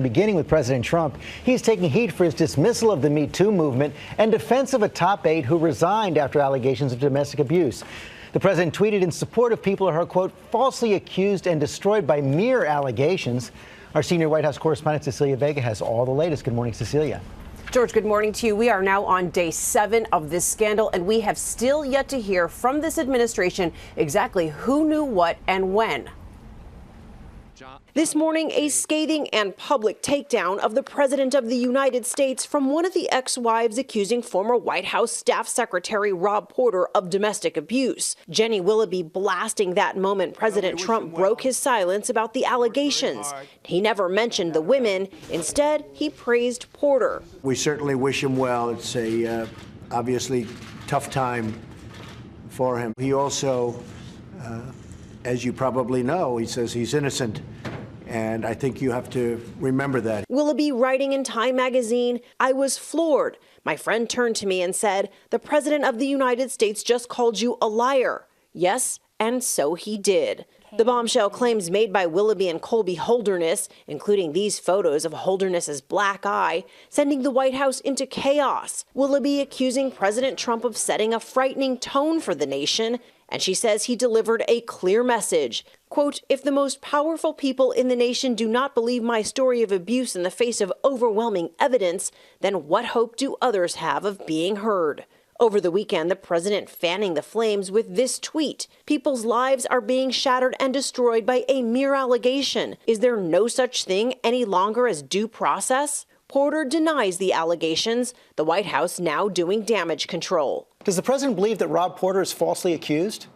beginning with President Trump. He's taking heat for his dismissal of the Me Too movement and defense of a top aide who resigned after allegations of domestic abuse. The president tweeted in support of people who are, quote, falsely accused and destroyed by mere allegations. Our senior White House correspondent Cecilia Vega has all the latest. Good morning, Cecilia. George, good morning to you. We are now on day 7 of this scandal, and we have still yet to hear from this administration exactly who knew what and when. This morning, a scathing and public takedown of the President of the United States from one of the ex-wives accusing former White House Staff Secretary Rob Porter of domestic abuse. Jennie Willoughby blasting that moment President Trump broke his silence about the allegations. He never mentioned the women. Instead, he praised Porter. We certainly wish him well. It's a obviously tough time for him. He also, as you probably know, he says he's innocent. And I think you have to remember that. Willoughby writing in Time magazine, I was floored. My friend turned to me and said, the President of the United States just called you a liar. Yes, and so he did. The bombshell claims made by Willoughby and Colby Holderness, including these photos of Holderness's black eye, sending the White House into chaos. Willoughby accusing President Trump of setting a frightening tone for the nation. And she says he delivered a clear message. Quote, if the most powerful people in the nation do not believe my story of abuse in the face of overwhelming evidence, then what hope do others have of being heard? Over the weekend, the president fanning the flames with this tweet. People's lives are being shattered and destroyed by a mere allegation. Is there no such thing any longer as due process? Porter denies the allegations, the White House now doing damage control. Does the president believe that Rob Porter is falsely accused?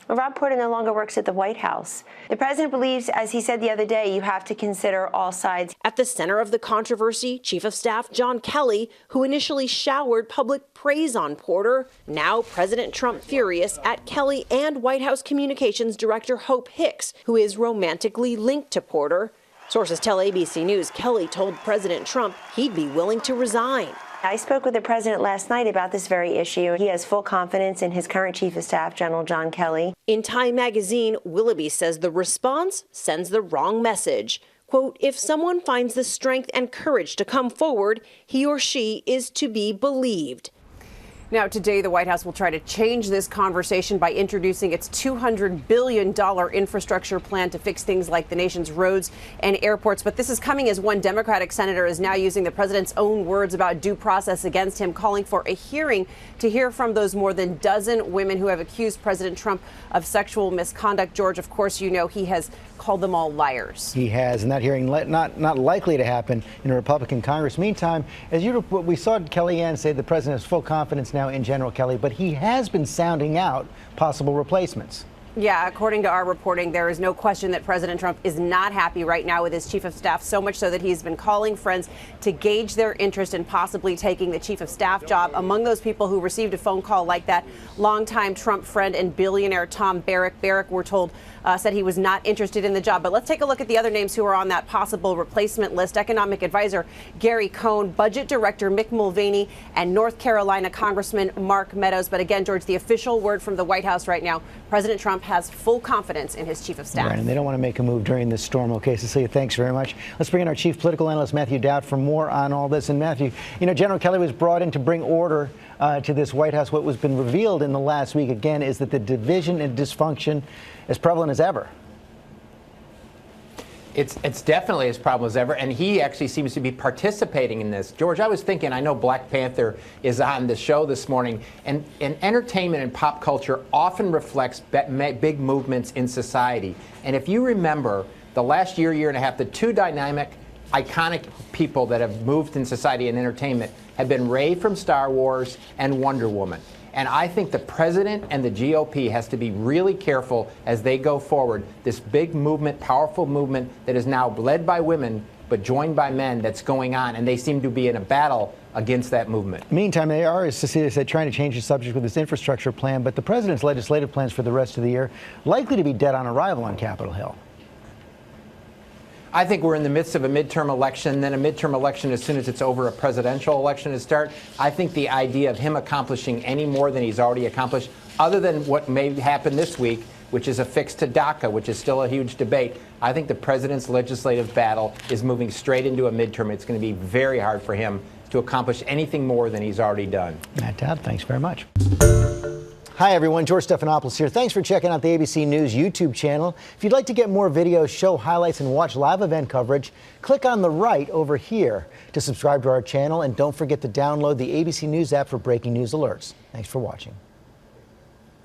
Well, Rob Porter no longer works at the White House. The president believes, as he said the other day, you have to consider all sides. At the center of the controversy, Chief of Staff John Kelly, who initially showered public praise on Porter. Now President Trump furious at Kelly and White House Communications Director Hope Hicks, who is romantically linked to Porter. Sources tell ABC News Kelly told President Trump he'd be willing to resign. I spoke with the president last night about this very issue. He has full confidence in his current chief of staff, General John Kelly. In Time magazine, Willoughby says the response sends the wrong message. Quote, if someone finds the strength and courage to come forward, he or she is to be believed. Now, today, the White House will try to change this conversation by introducing its $200 billion infrastructure plan to fix things like the nation's roads and airports. But this is coming as one Democratic senator is now using the president's own words about due process against him, calling for a hearing to hear from those more than dozen women who have accused President Trump of sexual misconduct. George, of course, you know he has called them all liars. He has, and that hearing not likely to happen in a Republican Congress. Meantime, we saw Kellyanne say the president has full confidence now in General Kelly, but he has been sounding out possible replacements. Yeah, according to our reporting, there is no question that President Trump is not happy right now with his chief of staff, so much so that he's been calling friends to gauge their interest in possibly taking the chief of staff job. Among those people who received a phone call like that, longtime Trump friend and billionaire Tom Barrack. Barrack, we're told, said he was not interested in the job. But let's take a look at the other names who are on that possible replacement list. Economic advisor Gary Cohn, budget director Mick Mulvaney, and North Carolina Congressman Mark Meadows. But again, George, the official word from the White House right now, President Trump has full confidence in his chief of staff. Right, and they don't want to make a move during this storm. Okay, Cecilia, thanks very much. Let's bring in our chief political analyst, Matthew Dowd, for more on all this. And Matthew, you know, General Kelly was brought in to bring order to this White House. What was been revealed in the last week, again, is that the division and dysfunction as prevalent as ever. It's definitely as prevalent as ever, and he actually seems to be participating in this. George, I was thinking, I know Black Panther is on the show this morning, and entertainment and pop culture often reflects big movements in society. And if you remember, the last year and a half, the two dynamic, iconic people that have moved in society and entertainment have been Rey from Star Wars and Wonder Woman. And I think the president and the GOP has to be really careful as they go forward. This big movement, powerful movement that is now led by women but joined by men that's going on, and they seem to be in a battle against that movement. Meantime, they are, as Cecilia said, trying to change the subject with this infrastructure plan, but the president's legislative plans for the rest of the year likely to be dead on arrival on Capitol Hill. I think we're in the midst of a midterm election, then a midterm election as soon as it's over, a presidential election to start. I think the idea of him accomplishing any more than he's already accomplished, other than what may happen this week, which is a fix to DACA, which is still a huge debate, I think the president's legislative battle is moving straight into a midterm. It's going to be very hard for him to accomplish anything more than he's already done. Matt Dowd, thanks very much. Hi, everyone. George Stephanopoulos here. Thanks for checking out the ABC News YouTube channel. If you'd like to get more videos, show highlights, and watch live event coverage, click on the right over here to subscribe to our channel. And don't forget to download the ABC News app for breaking news alerts. Thanks for watching.